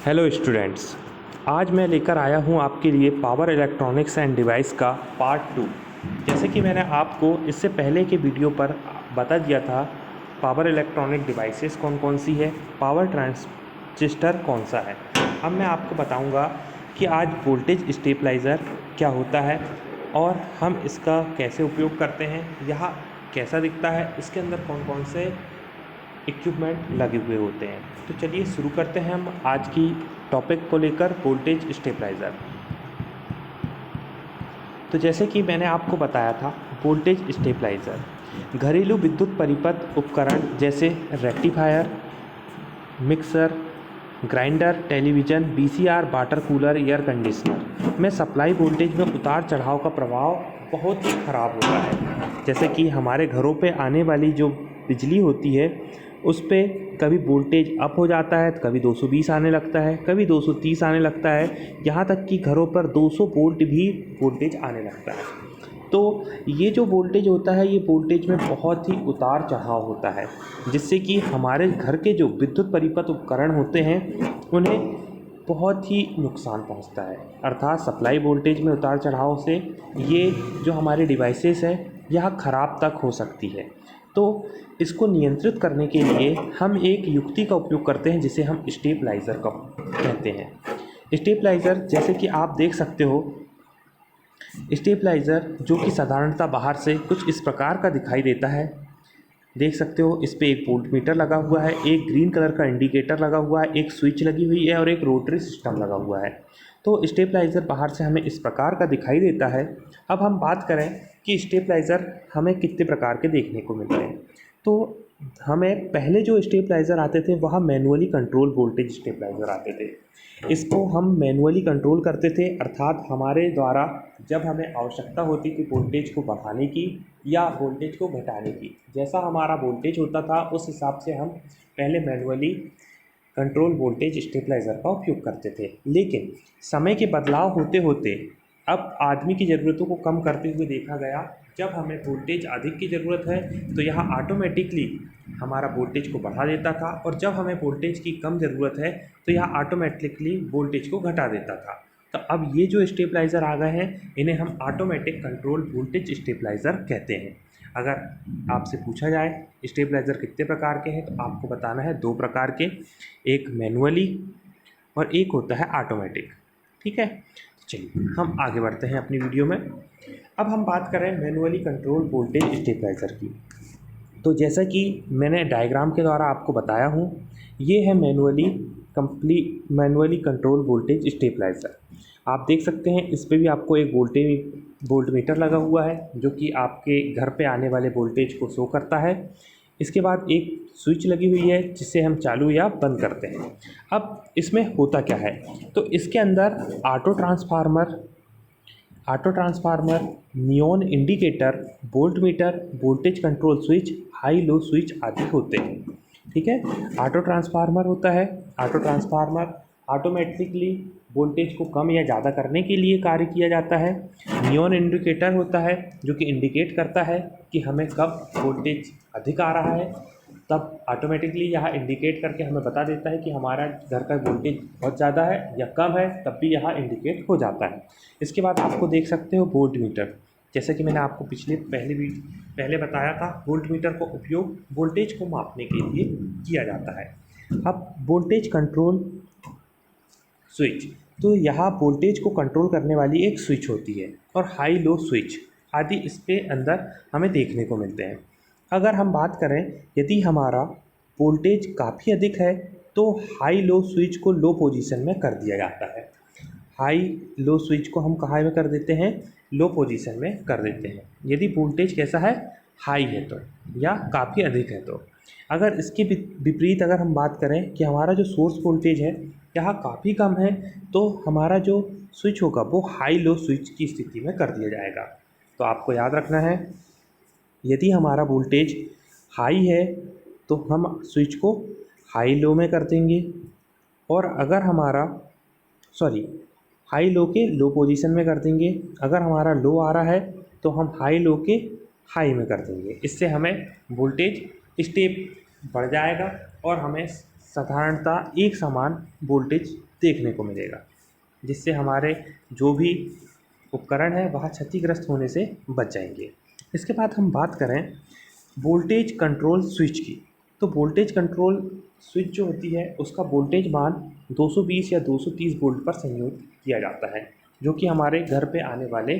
Hello students, आज मैं लेकर आया हूँ आपके लिए पावर इलेक्ट्रॉनिक्स एंड डिवाइस का पार्ट 2। जैसे कि मैंने आपको इससे पहले के वीडियो पर बता दिया था पावर इलेक्ट्रॉनिक डिवाइसेस कौन कौन सी है, पावर ट्रांजिस्टर कौन सा है। अब मैं आपको बताऊंगा कि आज वोल्टेज स्टेबलाइज़र क्या होता है और हम इसका कैसे उपयोग करते हैं, यह कैसा दिखता है, इसके अंदर कौन कौन से इक्विपमेंट लगे हुए होते हैं। तो चलिए शुरू करते हैं हम आज की टॉपिक को लेकर, वोल्टेज स्टेबलाइज़र। तो जैसे कि मैंने आपको बताया था, वोल्टेज स्टेबलाइज़र घरेलू विद्युत परिपथ उपकरण जैसे rectifier, mixer, grinder, television, VCR, water cooler, air conditioner में सप्लाई वोल्टेज में उतार चढ़ाव का प्रभाव बहुत ही ख़राब होता है। जैसे कि हमारे घरों पे आने वाली जो बिजली होती है उस पे कभी वोल्टेज अप हो जाता है, कभी 220 आने लगता है, कभी 230 आने लगता है, यहाँ तक कि घरों पर 200 वोल्ट भी वोल्टेज आने लगता है। तो ये जो वोल्टेज होता है, ये वोल्टेज में बहुत ही उतार चढ़ाव होता है, जिससे कि हमारे घर के जो विद्युत परिपथ उपकरण होते हैं उन्हें बहुत ही नुकसान पहुंचता है। अर्थात सप्लाई वोल्टेज में उतार चढ़ाव से ये जो हमारे डिवाइसेस है यह ख़राब तक हो सकती है। तो इसको नियंत्रित करने के लिए हम एक युक्ति का उपयोग करते हैं जिसे हम स्टेबलाइज़र का कहते हैं। स्टेबलाइज़र जैसे कि आप देख सकते हो, स्टेबलाइज़र जो कि साधारणतः बाहर से कुछ इस प्रकार का दिखाई देता है। देख सकते हो, इस पे एक वोल्ट मीटर लगा हुआ है, एक ग्रीन कलर का इंडिकेटर लगा हुआ है, एक स्विच लगी हुई है और एक रोटरी सिस्टम लगा हुआ है। तो स्टेबलाइज़र बाहर से हमें इस प्रकार का दिखाई देता है। अब हम बात करें कि स्टेबलाइज़र हमें कितने प्रकार के देखने को मिलते हैं। तो हमें पहले जो स्टेबलाइज़र आते थे वह मैनुअली कंट्रोल वोल्टेज स्टेबलाइज़र आते थे। इसको हम मैनुअली कंट्रोल करते थे, अर्थात हमारे द्वारा जब हमें आवश्यकता होती थी वोल्टेज को बढ़ाने की या वोल्टेज को घटाने की, जैसा हमारा वोल्टेज होता था उस हिसाब से हम पहले मैनुअली कंट्रोल वोल्टेज स्टेबलाइज़र का उपयोग करते थे। लेकिन समय के बदलाव होते होते अब आदमी की ज़रूरतों को कम करते हुए देखा गया, जब हमें वोल्टेज अधिक की ज़रूरत है तो यह ऑटोमेटिकली हमारा वोल्टेज को बढ़ा देता था, और जब हमें वोल्टेज की कम ज़रूरत है तो यह ऑटोमेटिकली वोल्टेज को घटा देता था। तो अब ये जो स्टेबलाइज़र आ गए हैं इन्हें हम ऑटोमेटिक कंट्रोल वोल्टेज स्टेबलाइज़र कहते हैं। अगर आपसे पूछा जाए स्टेबलाइज़र कितने प्रकार के हैं तो आपको बताना है 2 प्रकार के, एक मैनुअली और एक होता है ऑटोमेटिक। ठीक है, चलिए हम आगे बढ़ते हैं अपनी वीडियो में। अब हम बात करें मैनुअली कंट्रोल वोल्टेज स्टेबलाइज़र की। तो जैसा कि मैंने डायग्राम के द्वारा आपको बताया हूँ, ये है मैनुअली कंट्रोल वोल्टेज स्टेबलाइज़र। आप देख सकते हैं इस पे भी आपको एक वोल्ट मीटर लगा हुआ है जो कि आपके घर पे आने वाले वोल्टेज को शो करता है। इसके बाद एक स्विच लगी हुई है जिसे हम चालू या बंद करते हैं। अब इसमें होता क्या है, तो इसके अंदर auto transformer, neon indicator, volt meter, voltage control switch, high low switch आदि होते हैं। ठीक है, ऑटो ट्रांसफार्मर होता है। ऑटो ट्रांसफार्मर ऑटोमेटिकली वोल्टेज को कम या ज़्यादा करने के लिए कार्य किया जाता है। नियॉन इंडिकेटर होता है जो कि इंडिकेट करता है कि हमें कब वोल्टेज अधिक आ रहा है, तब ऑटोमेटिकली यह इंडिकेट करके हमें बता देता है कि हमारा घर का वोल्टेज बहुत ज़्यादा है या कम है, तब भी यह इंडिकेट हो जाता है। इसके बाद आपको देख सकते हो वोल्ट मीटर। जैसे कि मैंने आपको पहले बताया था, वोल्ट मीटर का उपयोग वोल्टेज को मापने के लिए किया जाता है। अब वोल्टेज कंट्रोल स्विच, तो यहाँ वोल्टेज को कंट्रोल करने वाली एक स्विच होती है और हाई लो स्विच आदि इसके अंदर हमें देखने को मिलते हैं। अगर हम बात करें, यदि हमारा वोल्टेज काफ़ी अधिक है तो हाई लो स्विच को लो पोजीशन में कर दिया जाता है। हाई लो स्विच को हम कहाँ में कर देते हैं, लो पोजीशन में कर देते हैं यदि वोल्टेज कैसा है, हाई है तो, या काफ़ी अधिक है तो। अगर इसके विपरीत अगर हम बात करें कि हमारा जो सोर्स वोल्टेज है यहाँ काफ़ी कम है, तो हमारा जो स्विच होगा वो हाई लो स्विच की स्थिति में कर दिया जाएगा। तो आपको याद रखना है, यदि हमारा वोल्टेज हाई है तो हम स्विच को हाई लो में कर देंगे, और अगर हमारा हाई लो के लो पोजीशन में कर देंगे। अगर हमारा लो आ रहा है तो हम हाई लो के हाई में कर देंगे। इससे हमें वोल्टेज स्टेप बढ़ जाएगा और हमें साधारणतः एक समान वोल्टेज देखने को मिलेगा, जिससे हमारे जो भी उपकरण है वह क्षतिग्रस्त होने से बच जाएंगे। इसके बाद हम बात करें वोल्टेज कंट्रोल स्विच की। तो वोल्टेज कंट्रोल स्विच जो होती है उसका वोल्टेज मान 220 या 230 वोल्ट पर संयोजित किया जाता है, जो कि हमारे घर पे आने वाले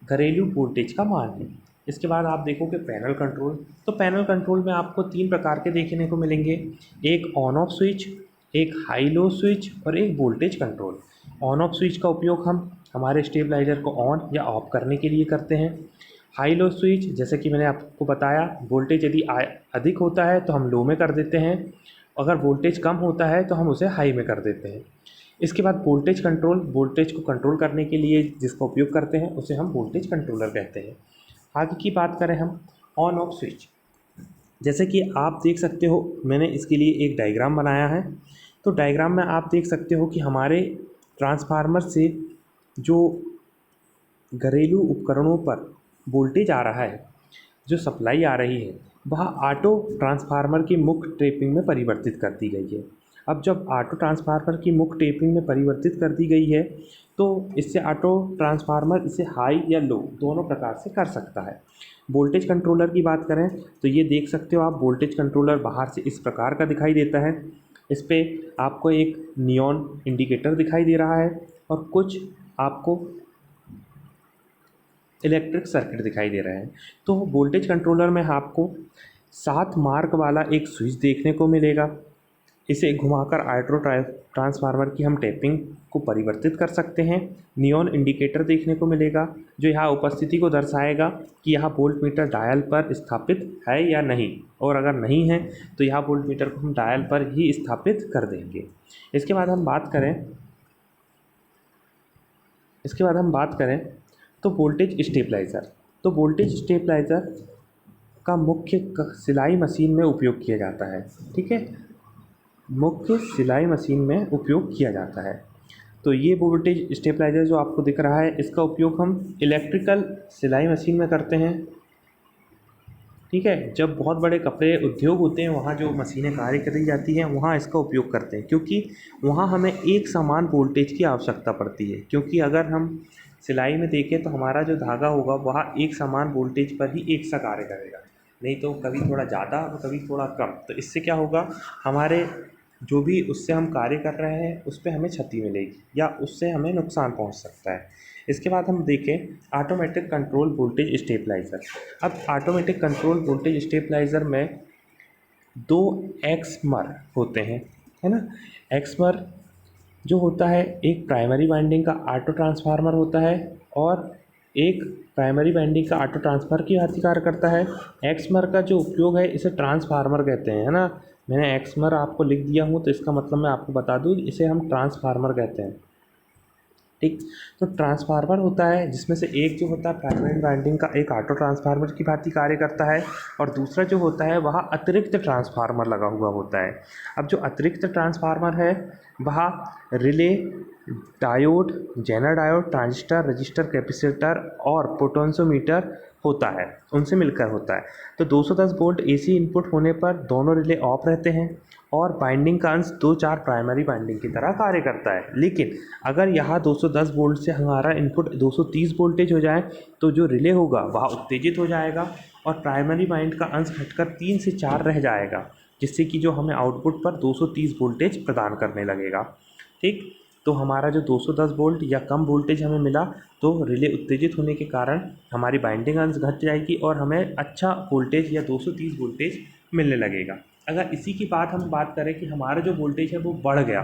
घरेलू वोल्टेज का मान है। इसके बाद आप देखोगे पैनल कंट्रोल। तो पैनल कंट्रोल में आपको 3 प्रकार के देखने को मिलेंगे, एक ऑन ऑफ स्विच, एक हाई लो स्विच और एक voltage control. On off switch का उपयोग हम हमारे स्टेबलाइजर को ऑन या ऑफ करने के लिए करते हैं। हाई लो स्विच, जैसे कि मैंने आपको बताया, वोल्टेज यदि अधिक होता है तो हम लो में कर देते हैं, अगर वोल्टेज कम होता है तो हम उसे हाई में कर देते हैं। इसके बाद वोल्टेज कंट्रोल, वोल्टेज को कंट्रोल करने के लिए जिसका उपयोग करते हैं उसे हम वोल्टेज कंट्रोलर कहते हैं। आगे की बात करें हम ऑन ऑफ स्विच, जैसे कि आप देख सकते हो मैंने इसके लिए एक डायग्राम बनाया है। तो डायग्राम में आप देख सकते हो कि हमारे ट्रांसफार्मर से जो घरेलू उपकरणों पर वोल्टेज आ रहा है, जो सप्लाई आ रही है, वह ऑटो ट्रांसफार्मर की मुख्य टेपिंग में परिवर्तित कर दी गई है। अब जब ऑटो ट्रांसफार्मर की मुख्य टेपिंग में परिवर्तित कर दी गई है तो इससे ऑटो ट्रांसफार्मर इसे हाई या लो दोनों प्रकार से कर सकता है। वोल्टेज कंट्रोलर की बात करें तो ये देख सकते हो आप, वोल्टेज कंट्रोलर बाहर से इस प्रकार का दिखाई देता है। इस पर आपको एक नियॉन इंडिकेटर दिखाई दे रहा है और कुछ आपको इलेक्ट्रिक सर्किट दिखाई दे रहे हैं। तो वोल्टेज कंट्रोलर में आपको 7 मार्क वाला एक स्विच देखने को मिलेगा। इसे घुमाकर ऑटो ट्रांसफार्मर की हम टैपिंग को परिवर्तित कर सकते हैं। नियॉन इंडिकेटर देखने को मिलेगा जो यहाँ उपस्थिति को दर्शाएगा कि यहाँ वोल्ट मीटर डायल पर स्थापित है या नहीं, और अगर नहीं है तो यहाँ वोल्ट मीटर को हम डायल पर ही स्थापित कर देंगे। इसके बाद हम बात करें तो वोल्टेज स्टेबलाइज़र। तो वोल्टेज स्टेबलाइज़र का मुख्य सिलाई मशीन में उपयोग किया जाता है, ठीक है, मुख्य सिलाई मशीन में उपयोग किया जाता है। तो ये वोल्टेज स्टेबलाइज़र जो आपको दिख रहा है इसका उपयोग हम इलेक्ट्रिकल सिलाई मशीन में करते हैं, ठीक है। जब बहुत बड़े कपड़े उद्योग होते हैं वहाँ जो मशीनें कार्य करी जाती हैं वहाँ इसका उपयोग करते हैं, क्योंकि वहाँ हमें एक समान वोल्टेज की आवश्यकता पड़ती है। क्योंकि अगर हम सिलाई में देखें तो हमारा जो धागा होगा वह एक समान वोल्टेज पर ही एक सा कार्य करेगा, नहीं तो कभी थोड़ा ज़्यादा और कभी थोड़ा कम। तो इससे क्या होगा, हमारे जो भी उससे हम कार्य कर रहे हैं उस पर हमें क्षति मिलेगी या उससे हमें नुकसान पहुंच सकता है। इसके बाद हम देखें ऑटोमेटिक कंट्रोल वोल्टेज स्टेबलाइज़र। अब ऑटोमेटिक कंट्रोल वोल्टेज स्टेबलाइज़र में 2 एक्समर होते हैं, है ना। एक्समर जो होता है एक प्राइमरी वाइंडिंग का ऑटो ट्रांसफार्मर होता है और एक प्राइमरी वाइंडिंग का ऑटो ट्रांसफर की भांति कार्य करता है। एक्समर का जो उपयोग है इसे ट्रांसफार्मर कहते हैं, है ना। मैंने एक्समर आपको लिख दिया हूँ तो इसका मतलब मैं आपको बता दूँ, इसे हम ट्रांसफार्मर कहते हैं, ठीक। तो ट्रांसफार्मर होता है जिसमें से एक जो होता है प्राइमरी वाइंडिंग का एक ऑटो ट्रांसफार्मर की भांति कार्य करता है और दूसरा जो होता है वह अतिरिक्त ट्रांसफार्मर लगा हुआ होता है। अब जो अतिरिक्त ट्रांसफार्मर है वह relay, diode, zener diode, transistor, resistor, capacitor और पोटेंशियोमीटर होता है, उनसे मिलकर होता है। तो 210 वोल्ट एसी इनपुट होने पर दोनों रिले ऑफ रहते हैं और बाइंडिंग का अंश 2-4 प्राइमरी बाइंडिंग की तरह कार्य करता है। लेकिन अगर यहाँ 210 वोल्ट से हमारा इनपुट 230 वोल्टेज हो जाए तो जो रिले होगा वह उत्तेजित हो जाएगा और प्राइमरी बाइंड का अंश घटकर 3 से 4 रह जाएगा, जिससे कि जो हमें आउटपुट पर 230 वोल्टेज प्रदान करने लगेगा, ठीक। तो हमारा जो 210 वोल्ट या कम वोल्टेज हमें मिला तो रिले उत्तेजित होने के कारण हमारी बाइंडिंग अंश घट जाएगी और हमें अच्छा वोल्टेज या 230 वोल्टेज मिलने लगेगा। अगर इसी की हम बात करें कि हमारा जो वोल्टेज है वो बढ़ गया,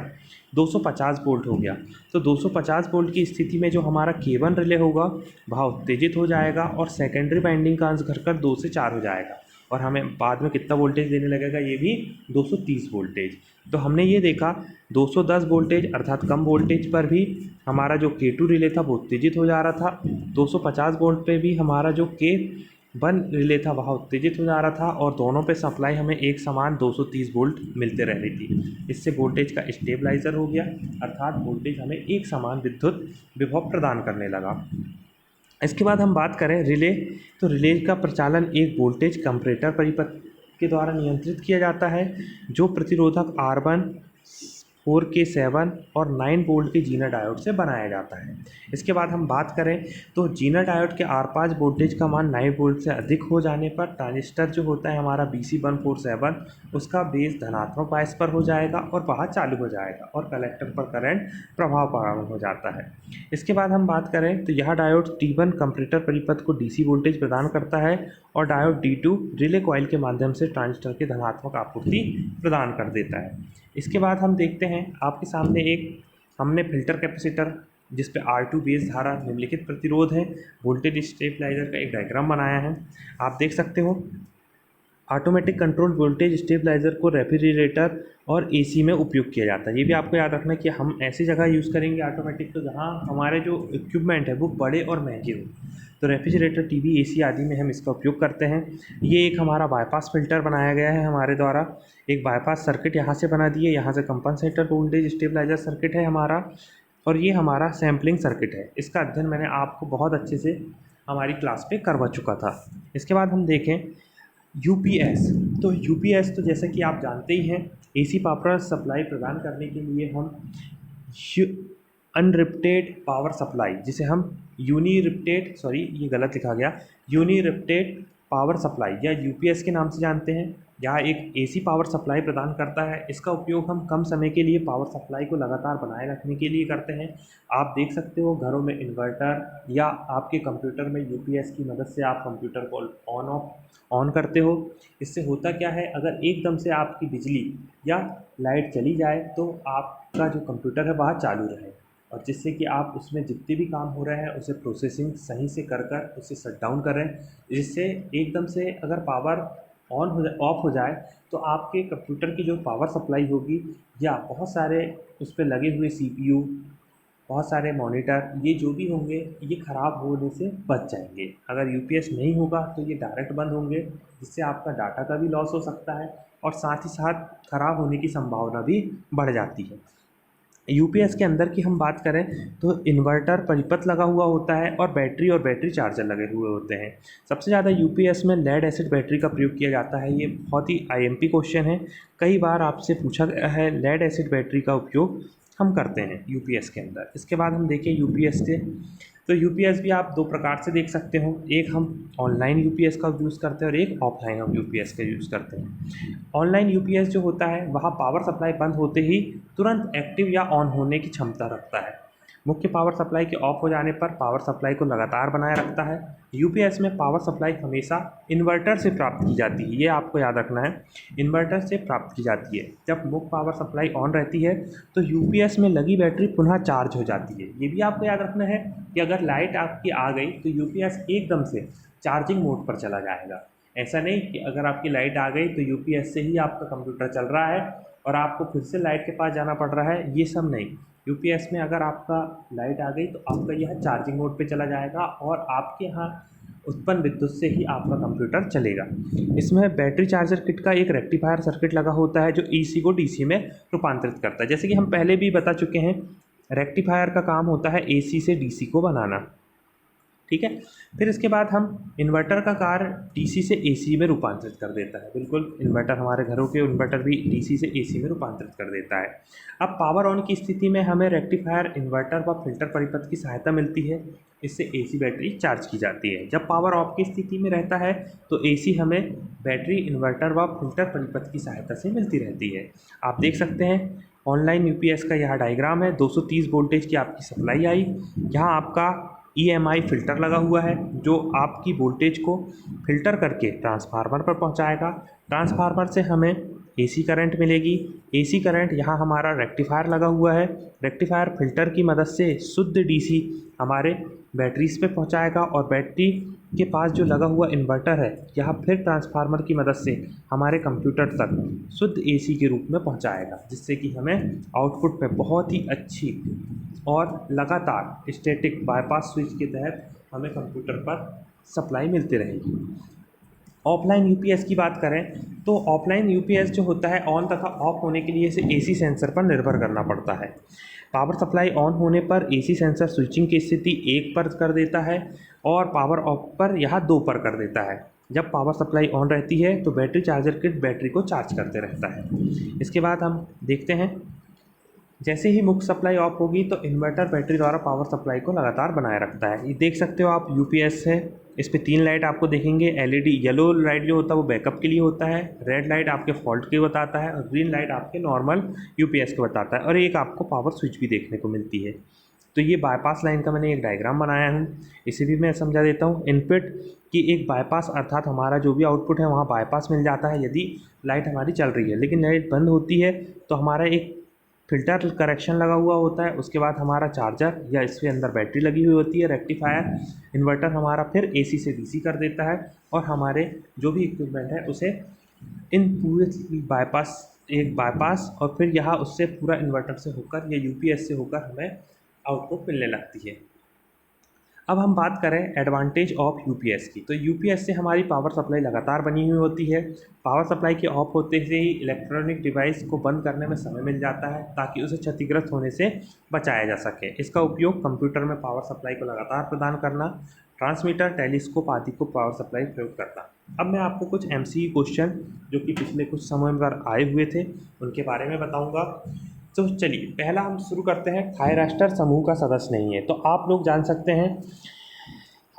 250 वोल्ट हो गया, तो 250 वोल्ट की स्थिति में जो हमारा K1 रिले होगा वह उत्तेजित हो जाएगा और सेकेंडरी बाइंडिंग का अंश घटकर 2 से 4 हो जाएगा और हमें बाद में कितना वोल्टेज देने लगेगा, ये भी 230 वोल्टेज। तो हमने ये देखा 210 वोल्टेज अर्थात कम वोल्टेज पर भी हमारा जो K2 रिले था वो उत्तेजित हो जा रहा था, 250 वोल्ट पे भी हमारा जो K1 रिले था वह उत्तेजित हो जा रहा था और दोनों पे सप्लाई हमें एक समान 230 वोल्ट मिलते रह रही थी। इससे वोल्टेज का स्टेबलाइज़र हो गया, अर्थात वोल्टेज हमें एक समान विद्युत विभव प्रदान करने लगा। इसके बाद हम बात करें रिले, तो रिले का प्रचालन एक वोल्टेज कंपैरेटर के द्वारा नियंत्रित किया जाता है, जो प्रतिरोधक R1 4K7 और 9 वोल्ट के जीना डायोड से बनाया जाता है। इसके बाद हम बात करें तो जीना डायोड के R5 वोल्टेज का मान 9 वोल्ट से अधिक हो जाने पर ट्रांजिस्टर जो होता है हमारा BC147 उसका बेस धनात्मक बायस पर हो जाएगा और वह चालू हो जाएगा और कलेक्टर पर करंट प्रभाव प्रारंभ हो जाता है। इसके बाद हम बात करें तो यह डायोड T1 कंपैरेटर परिपथ को DC वोल्टेज प्रदान करता है और डायोड D2 रिले कॉइल के माध्यम से ट्रांजिस्टर के धनात्मक आपूर्ति प्रदान कर देता है। इसके बाद हम देखते हैं आपके सामने हमने फिल्टर कैपेसिटर जिस पे R2 बेस धारा निम्नलिखित प्रतिरोध है वोल्टेज स्टेबलाइजर का एक डायग्राम बनाया है। आप देख सकते हो ऑटोमेटिक कंट्रोल वोल्टेज स्टेबलाइजर को रेफ्रिजरेटर और AC में उपयोग किया जाता है। ये भी आपको याद रखना कि हम ऐसी जगह यूज़ करेंगे ऑटोमेटिक तो जहाँ हमारे जो इक्विपमेंट है वो बड़े और महंगे हो, तो रेफ्रिजरेटर, टीवी, AC आदि में हम इसका उपयोग करते हैं। ये एक हमारा बाईपास फिल्टर बनाया गया है हमारे द्वारा, एक बाईपास सर्किट यहाँ से बना दिए, यहाँ से कंपनसेटर वोल्टेज स्टेबलाइजर सर्किट है हमारा, और ये हमारा सैम्पलिंग सर्किट है। इसका अध्ययन मैंने आपको बहुत अच्छे से हमारी क्लास पे करवा चुका था। इसके बाद हम देखें यूपीएस। तो यूपीएस तो जैसे कि आप जानते ही हैं AC पावर सप्लाई प्रदान करने के लिए हम अनरिप्टेड पावर सप्लाई, जिसे हम यूनिरिप्टेड पावर सप्लाई या यूपीएस के नाम से जानते हैं, यह एक AC पावर सप्लाई प्रदान करता है। इसका उपयोग हम कम समय के लिए पावर सप्लाई को लगातार बनाए रखने के लिए करते हैं। आप देख सकते हो घरों में इन्वर्टर या आपके कंप्यूटर में यूपीएस की मदद से आप कंप्यूटर को ऑन करते हो। इससे होता क्या है, अगर एकदम से आपकी बिजली या लाइट चली जाए तो आपका जो कंप्यूटर है वह चालू रहे, और जिससे कि आप उसमें जितने भी काम हो रहे हैं उसे प्रोसेसिंग सही से कर उसे शट डाउन करें। जिससे एकदम से अगर पावर ऑफ हो जाए तो आपके कंप्यूटर की जो पावर सप्लाई होगी या बहुत सारे उस पर लगे हुए CPU, बहुत सारे मॉनिटर, ये जो भी होंगे ये ख़राब होने से बच जाएंगे। अगर यूपीएस नहीं होगा तो ये डायरेक्ट बंद होंगे, जिससे आपका डाटा का भी लॉस हो सकता है और साथ ही साथ ख़राब होने की संभावना भी बढ़ जाती है। यूपीएस के अंदर की हम बात करें तो इन्वर्टर परिपथ लगा हुआ होता है और बैटरी चार्जर लगे हुए होते हैं। सबसे ज़्यादा यूपीएस में लेड एसिड बैटरी का प्रयोग किया जाता है। ये बहुत ही IMP क्वेश्चन है, कई बार आपसे पूछा गया है। लेड एसिड बैटरी का उपयोग हम करते हैं यूपीएस के अंदर। इसके बाद हम देखें यूपीएस से, तो यूपीएस भी आप दो प्रकार से देख सकते हो, एक हम ऑनलाइन यूपीएस का यूज़ करते हैं और एक ऑफलाइन हम यूपीएस का यूज़ करते हैं। ऑनलाइन यूपीएस जो होता है वह पावर सप्लाई बंद होते ही तुरंत एक्टिव या ऑन होने की क्षमता रखता है। मुख्य पावर सप्लाई के ऑफ हो जाने पर पावर सप्लाई को लगातार बनाए रखता है। यूपीएस में पावर सप्लाई हमेशा इन्वर्टर से प्राप्त की जाती है, ये आपको याद रखना है, इन्वर्टर से प्राप्त की जाती है। जब मुख्य पावर सप्लाई ऑन रहती है तो यूपीएस में लगी बैटरी पुनः चार्ज हो जाती है। ये भी आपको याद रखना है कि अगर लाइट आपकी आ गई तो यूपीएस एकदम से चार्जिंग मोड पर चला जाएगा। ऐसा नहीं कि अगर आपकी लाइट आ गई तो यूपीएस से ही आपका कंप्यूटर चल रहा है और आपको फिर से लाइट के पास जाना पड़ रहा है, ये सब नहीं। यूपीएस में अगर आपका लाइट आ गई तो आपका यह चार्जिंग मोड पे चला जाएगा और आपके यहाँ उत्पन्न विद्युत से ही आपका कंप्यूटर चलेगा। इसमें बैटरी चार्जर किट का एक रेक्टिफायर सर्किट लगा होता है जो AC को DC में रूपांतरित करता है। जैसे कि हम पहले भी बता चुके हैं, रेक्टिफायर का काम होता है AC से DC को बनाना, ठीक है। फिर इसके बाद हम इन्वर्टर का कार्य DC से AC में रूपांतरित कर देता है। बिल्कुल, इन्वर्टर हमारे घरों के इन्वर्टर भी DC से AC में रूपांतरित कर देता है। अब पावर ऑन की स्थिति में हमें रेक्टिफायर, इन्वर्टर व फिल्टर परिपथ की सहायता मिलती है। इससे AC बैटरी चार्ज की जाती है। जब पावर ऑफ की स्थिति में रहता है तो AC हमें बैटरी, इन्वर्टर व फिल्टर परिपथ की सहायता से मिलती रहती है। आप देख सकते हैं ऑनलाइन यूपीएस का यह डायग्राम है। 230 वोल्टेज की आपकी सप्लाई आई, यहाँ आपका EMI फ़िल्टर लगा हुआ है जो आपकी वोल्टेज को फ़िल्टर करके ट्रांसफार्मर पर पहुंचाएगा। ट्रांसफार्मर से हमें AC करंट मिलेगी। AC करंट, यहाँ हमारा रेक्टिफायर लगा हुआ है, रेक्टिफायर फ़िल्टर की मदद से शुद्ध DC हमारे बैटरीज पे पहुंचाएगा और बैटरी के पास जो लगा हुआ इन्वर्टर है यह फिर ट्रांसफार्मर की मदद से हमारे कंप्यूटर तक शुद्ध AC के रूप में पहुंचाएगा, जिससे कि हमें आउटपुट में बहुत ही अच्छी और लगातार स्टैटिक बाईपास स्विच के तहत हमें कंप्यूटर पर सप्लाई मिलती रहेगी। ऑफलाइन यूपीएस की बात करें तो ऑफलाइन यूपीएस जो होता है ऑन तथा ऑफ होने के लिए इसे AC सेंसर पर निर्भर करना पड़ता है। पावर सप्लाई ऑन होने पर AC सेंसर स्विचिंग की स्थिति 1 पर कर देता है और पावर ऑफ पर यह 2 पर कर देता है। जब पावर सप्लाई ऑन रहती है तो बैटरी चार्जर किट बैटरी को चार्ज करते रहता है। इसके बाद हम देखते हैं, जैसे ही मुख्य सप्लाई ऑफ होगी तो इन्वर्टर बैटरी द्वारा पावर सप्लाई को लगातार बनाए रखता है। ये देख सकते हो आप, यूपीएस है, इस पे 3 लाइट आपको देखेंगे। एलईडी येलो लाइट जो होता है वो बैकअप के लिए होता है, रेड लाइट आपके फॉल्ट के बताता है, और ग्रीन लाइट आपके नॉर्मल यूपीएस को बताता है, और एक आपको पावर स्विच भी देखने को मिलती है। तो ये बाईपास लाइन का मैंने एक डायग्राम बनाया हूँ, इसे भी मैं समझा देता हूँ। इनपुट की एक बाईपास, अर्थात हमारा जो भी आउटपुट है वहाँ बाईपास मिल जाता है यदि लाइट हमारी चल रही है, लेकिन लाइट बंद होती है तो हमारा एक फ़िल्टर करेक्शन लगा हुआ होता है। उसके बाद हमारा चार्जर या इसके अंदर बैटरी लगी हुई होती है, रेक्टिफायर, इन्वर्टर हमारा फिर एसी से डीसी कर देता है, और हमारे जो भी इक्विपमेंट है उसे इन पूरे बाईपास और फिर यहाँ उससे पूरा इन्वर्टर से होकर या यूपीएस से होकर हमें आउटपुट मिलने लगती है। अब हम बात करें एडवांटेज ऑफ यूपीएस की, तो यूपीएस से हमारी पावर सप्लाई लगातार बनी हुई होती है। पावर सप्लाई के ऑफ होते से ही इलेक्ट्रॉनिक डिवाइस को बंद करने में समय मिल जाता है ताकि उसे क्षतिग्रस्त होने से बचाया जा सके। इसका उपयोग कंप्यूटर में पावर सप्लाई को लगातार प्रदान करना, ट्रांसमीटर, टेलीस्कोप आदि को पावर सप्लाई प्रयोग करना। अब मैं आपको कुछ एमसीक्यू क्वेश्चन जो कि पिछले कुछ समय पर आए हुए थे उनके बारे में बताऊँगा। तो चलिए पहला हम शुरू करते हैं, थायरास्टर समूह का सदस्य नहीं है। तो आप लोग जान सकते हैं,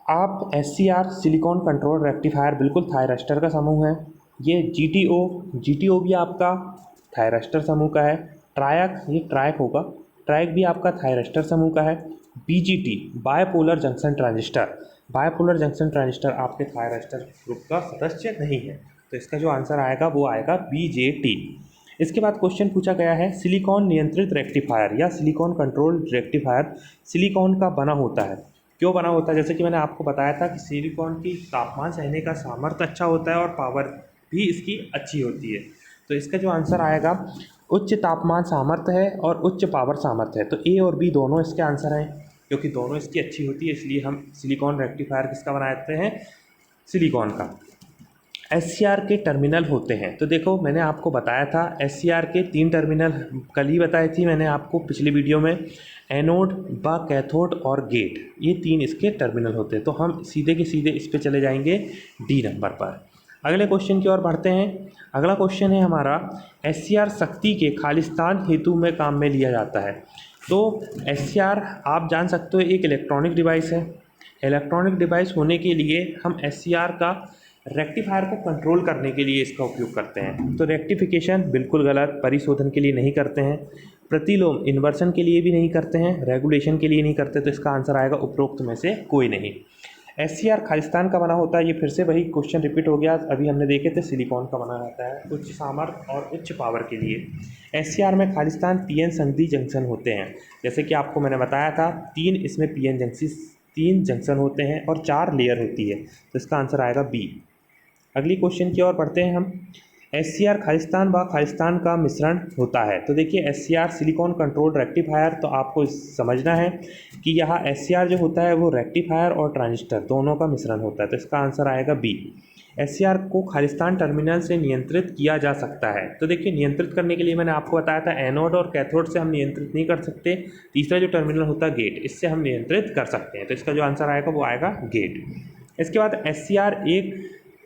आप SCR सिलिकॉन कंट्रोल रेक्टिफायर बिल्कुल थायरास्टर का समूह है। ये GTO भी आपका थायरास्टर समूह का है। ट्रायक, ये ट्रायक होगा, ट्रायक भी आपका थायरास्टर समूह का है। BGT बायपोलर जंक्शन ट्रांजिस्टर आपके थायरास्टर ग्रुप का सदस्य नहीं है। तो इसका जो आंसर आएगा वो आएगा BJT। इसके बाद क्वेश्चन पूछा गया है, सिलिकॉन नियंत्रित रेक्टिफायर या सिलिकॉन कंट्रोल रेक्टिफायर सिलिकॉन का बना होता है, क्यों बना होता है? जैसे कि मैंने आपको बताया था कि सिलिकॉन की तापमान सहने का सामर्थ्य अच्छा होता है और पावर भी इसकी अच्छी होती है। तो इसका जो आंसर आएगा, उच्च तापमान सामर्थ्य है और उच्च पावर सामर्थ्य है। तो ए और बी दोनों इसके आंसर हैं, क्योंकि दोनों इसकी अच्छी होती है, इसलिए हम सिलिकॉन रेक्टिफायर किसका बनाते हैं? सिलिकॉन का। SCR के टर्मिनल होते हैं, तो देखो मैंने आपको बताया था SCR के 3 टर्मिनल कल ही बताई थी मैंने आपको पिछली वीडियो में, एनोड, कैथोड और गेट, ये 3 इसके टर्मिनल होते हैं। तो हम सीधे के सीधे इस पे चले जाएंगे डी नंबर पर। अगले क्वेश्चन की ओर बढ़ते हैं। अगला क्वेश्चन है हमारा, SCR शक्ति के खालिस्तान हेतु में काम में लिया जाता है। तो SCR आप जान सकते हो एक इलेक्ट्रॉनिक डिवाइस है। इलेक्ट्रॉनिक डिवाइस होने के लिए हम SCR का रेक्टिफायर को कंट्रोल करने के लिए इसका उपयोग करते हैं। तो रेक्टिफिकेशन बिल्कुल गलत, परिशोधन के लिए नहीं करते हैं, प्रतिलोम इन्वर्सन के लिए भी नहीं करते हैं, रेगुलेशन के लिए नहीं करते। तो इसका आंसर आएगा उपरोक्त में से कोई नहीं। SCR खालिस्तान का बना होता है, ये फिर से वही क्वेश्चन रिपीट हो गया, अभी हमने देखे थे सिलिकॉन का बना रहता है उच्च सामर्थ्य और उच्च पावर के लिए। SCR में खालिस्तान PN संधि जंक्शन होते हैं, जैसे कि आपको मैंने बताया था 3 इसमें तीन जंक्शन होते हैं और 4 लेयर होती है। तो इसका आंसर आएगा बी। अगली क्वेश्चन की ओर बढ़ते हैं हम। SCR खालिस्तान व खालिस्तान का मिश्रण होता है। तो देखिए SCR सिलिकॉन कंट्रोल रेक्टिफायर, तो आपको समझना है कि यहाँ SCR जो होता है वो रेक्टिफायर और ट्रांजिस्टर दोनों का मिश्रण होता है। तो इसका आंसर आएगा बी। SCR को खालिस्तान टर्मिनल से नियंत्रित किया जा सकता है। तो देखिए नियंत्रित करने के लिए मैंने आपको बताया था एनोड और कैथोड से हम नियंत्रित नहीं कर सकते, तीसरा जो टर्मिनल होता है गेट, इससे हम नियंत्रित कर सकते हैं। तो इसका जो आंसर आएगा वो आएगा गेट। इसके बाद SCR एक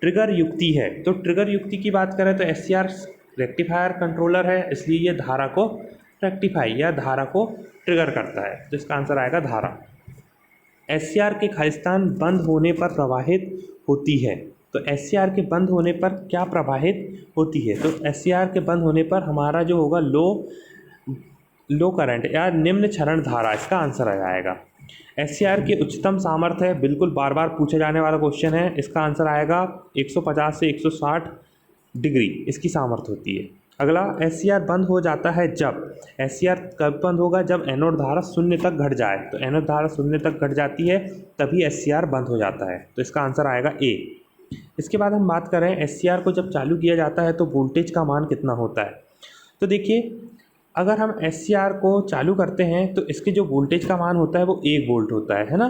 ट्रिगर युक्ति है। तो ट्रिगर युक्ति की बात करें तो SCR रेक्टिफायर कंट्रोलर है, इसलिए ये धारा को रेक्टिफाई या धारा को ट्रिगर करता है। तो इसका आंसर आएगा धारा। SCR के खालिस्तान बंद होने पर प्रवाहित होती है। तो SCR के बंद होने पर क्या प्रवाहित होती है? तो SCR के बंद होने पर हमारा जो होगा लो करंट या निम्न क्षरण धारा, इसका आंसर आ जाएगा। SCR के उच्चतम सामर्थ्य है, बिल्कुल बार बार पूछे जाने वाला क्वेश्चन है, इसका आंसर आएगा 150 से 160 डिग्री इसकी सामर्थ्य होती है। अगला, SCR बंद हो जाता है जब, SCR कब बंद होगा? जब एनोड धारा 0 तक घट जाए। तो एनोड धारा 0 तक घट जाती है तभी SCR बंद हो जाता है। तो इसका आंसर आएगा ए। इसके बाद हम बात करें SCR को जब चालू किया जाता है तो वोल्टेज का मान कितना होता है? तो देखिए अगर हम SCR को चालू करते हैं तो इसके जो वोल्टेज का मान होता है वो 1 वोल्ट होता है ना।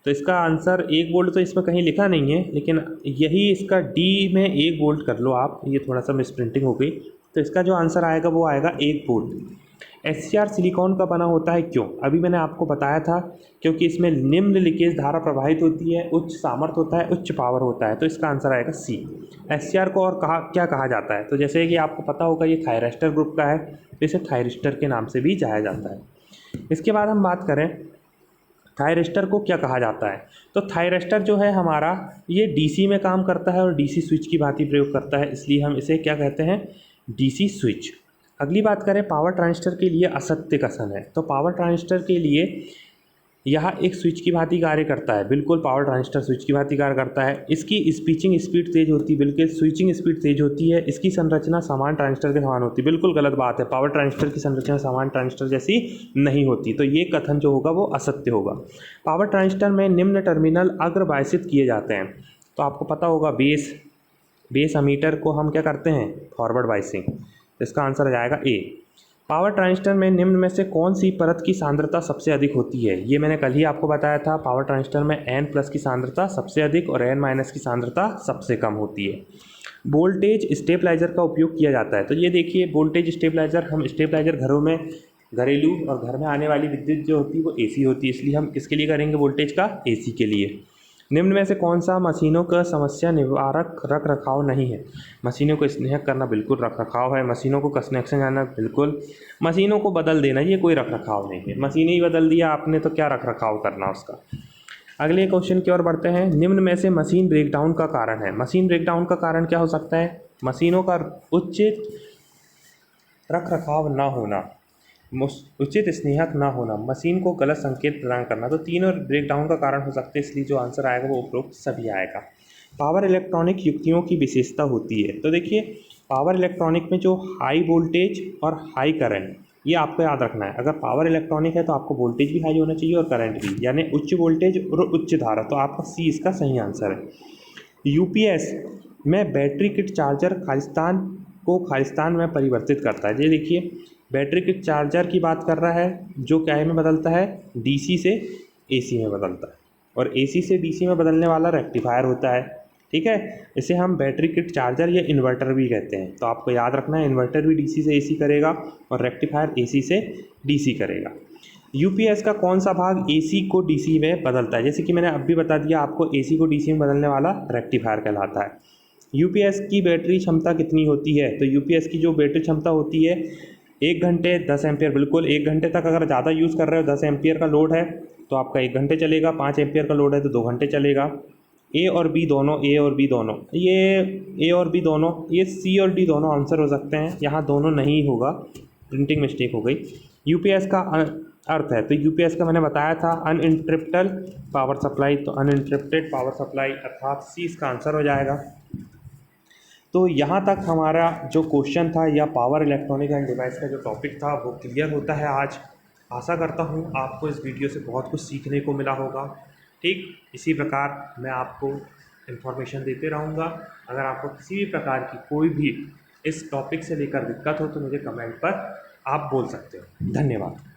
तो इसका आंसर 1 वोल्ट तो इसमें कहीं लिखा नहीं है, लेकिन यही इसका D में 1 वोल्ट कर लो आप, ये थोड़ा सा मिस प्रिंटिंग हो गई। तो इसका जो आंसर आएगा वो आएगा 1 वोल्ट। SCR सिलिकॉन का बना होता है, क्यों? अभी मैंने आपको बताया था, क्योंकि इसमें निम्न लीकेज धारा प्रवाहित होती है, उच्च सामर्थ्य होता है, उच्च पावर होता है, तो इसका आंसर आएगा सी। SCR को और क्या कहा जाता है? तो जैसे कि आपको पता होगा ये थायरिस्टर ग्रुप का है, तो इसे थायरिस्टर के नाम से भी जाना जाता है। इसके बाद हम बात करें थायरिस्टर को क्या कहा जाता है, तो थायरिस्टर जो है हमारा ये DC में काम करता है और DC स्विच की भांति प्रयोग करता है, इसलिए हम इसे क्या कहते हैं, DC स्विच। अगली बात करें पावर ट्रांजिस्टर के लिए असत्य कथन है, तो पावर ट्रांजिस्टर के लिए यह एक स्विच की भांति कार्य करता है, बिल्कुल पावर ट्रांजिस्टर स्विच की भांति कार्य करता है। इसकी स्विचिंग स्पीड तेज होती है, बिल्कुल स्विचिंग स्पीड तेज होती है। इसकी संरचना समान ट्रांजिस्टर के समान होती है, बिल्कुल गलत बात है, पावर ट्रांजिस्टर की संरचना समान ट्रांजिस्टर जैसी नहीं होती, तो ये कथन जो होगा वो असत्य होगा। पावर ट्रांजिस्टर में निम्न टर्मिनल अग्रबायसित किए जाते हैं, तो आपको पता होगा बेस अमीटर को हम क्या करते हैं, फॉरवर्ड बायसिंग, तो इसका आंसर आ जाएगा ए। पावर ट्रांजिस्टर में निम्न में से कौन सी परत की सांद्रता सबसे अधिक होती है? ये मैंने कल ही आपको बताया था, पावर ट्रांजिस्टर में N+ की सांद्रता सबसे अधिक और N- की सांद्रता सबसे कम होती है। वोल्टेज स्टेबलाइजर का उपयोग किया जाता है, तो ये देखिए वोल्टेज स्टेबलाइजर, हम स्टेबलाइजर घरों में, घरेलू और घर में आने वाली विद्युत जो होती है वो AC होती है, इसलिए हम किसके लिए करेंगे, वोल्टेज का, AC के लिए। निम्न में से कौन सा मशीनों का समस्या निवारक रख रखाव नहीं है? मशीनों को स्नेह करना बिल्कुल रख रखाव है, मशीनों को कनेक्शन जाना बिल्कुल, मशीनों को बदल देना ये कोई रख रखाव नहीं है, मशीनें ही बदल दिया आपने तो क्या रख रखाव करना उसका। अगले क्वेश्चन की ओर बढ़ते हैं। निम्न में से मशीन ब्रेकडाउन का कारण है, मशीन ब्रेकडाउन का कारण क्या हो सकता है? मशीनों का उच्च रख रखाव ना होना, उचित स्नेहक ना होना, मशीन को गलत संकेत प्रदान करना, तो तीनों ब्रेकडाउन का कारण हो सकते हैं, इसलिए जो आंसर आएगा वो उपरोक्त सभी आएगा। पावर इलेक्ट्रॉनिक युक्तियों की विशेषता होती है, तो देखिए पावर इलेक्ट्रॉनिक में जो हाई वोल्टेज और हाई करंट, ये आपको याद रखना है। अगर पावर इलेक्ट्रॉनिक है तो आपको वोल्टेज भी हाई होना चाहिए और करंट भी, यानी उच्च वोल्टेज और उच्च धारा, तो आपका सी इसका सही आंसर है। UPS में बैटरी किट चार्जर खालिस्तान में परिवर्तित करता है, ये देखिए बैटरी किट चार्जर की बात कर रहा है, जो क्या में बदलता है, DC से AC में बदलता है, और AC से DC में बदलने वाला रेक्टिफायर होता है, ठीक है। इसे हम बैटरी किट चार्जर या इन्वर्टर भी कहते हैं, तो आपको याद रखना है इन्वर्टर भी DC से AC करेगा और रेक्टिफायर AC से DC करेगा। UPS का कौन सा भाग AC को DC में बदलता है? जैसे कि मैंने अभी बता दिया आपको, AC को DC में बदलने वाला रेक्टिफायर कहलाता है। UPS की बैटरी क्षमता कितनी होती है? तो UPS की जो बैटरी क्षमता होती है 1 घंटे 10 एम्पियर, बिल्कुल 1 घंटे तक अगर ज़्यादा यूज़ कर रहे हो, 10 एम्पियर का लोड है तो आपका 1 घंटे चलेगा, 5 एम्पियर का लोड है तो 2 घंटे चलेगा। ए और बी दोनों, ये ए और बी दोनों, ये C और D दोनों आंसर हो सकते हैं, यहाँ दोनों नहीं होगा, प्रिंटिंग मिस्टेक हो गई। UPS का अर्थ है, तो UPS का मैंने बताया था अनइंटरप्टेड पावर सप्लाई, तो अनइंटरप्टेड पावर सप्लाई अर्थात C इसका आंसर हो जाएगा। तो यहाँ तक हमारा जो क्वेश्चन था या पावर इलेक्ट्रॉनिक एंड डिवाइस का जो टॉपिक था वो क्लियर होता है आज। आशा करता हूँ आपको इस वीडियो से बहुत कुछ सीखने को मिला होगा। ठीक इसी प्रकार मैं आपको इन्फॉर्मेशन देते रहूँगा। अगर आपको किसी भी प्रकार की कोई भी इस टॉपिक से लेकर दिक्कत हो तो मुझे कमेंट पर आप बोल सकते हो। धन्यवाद।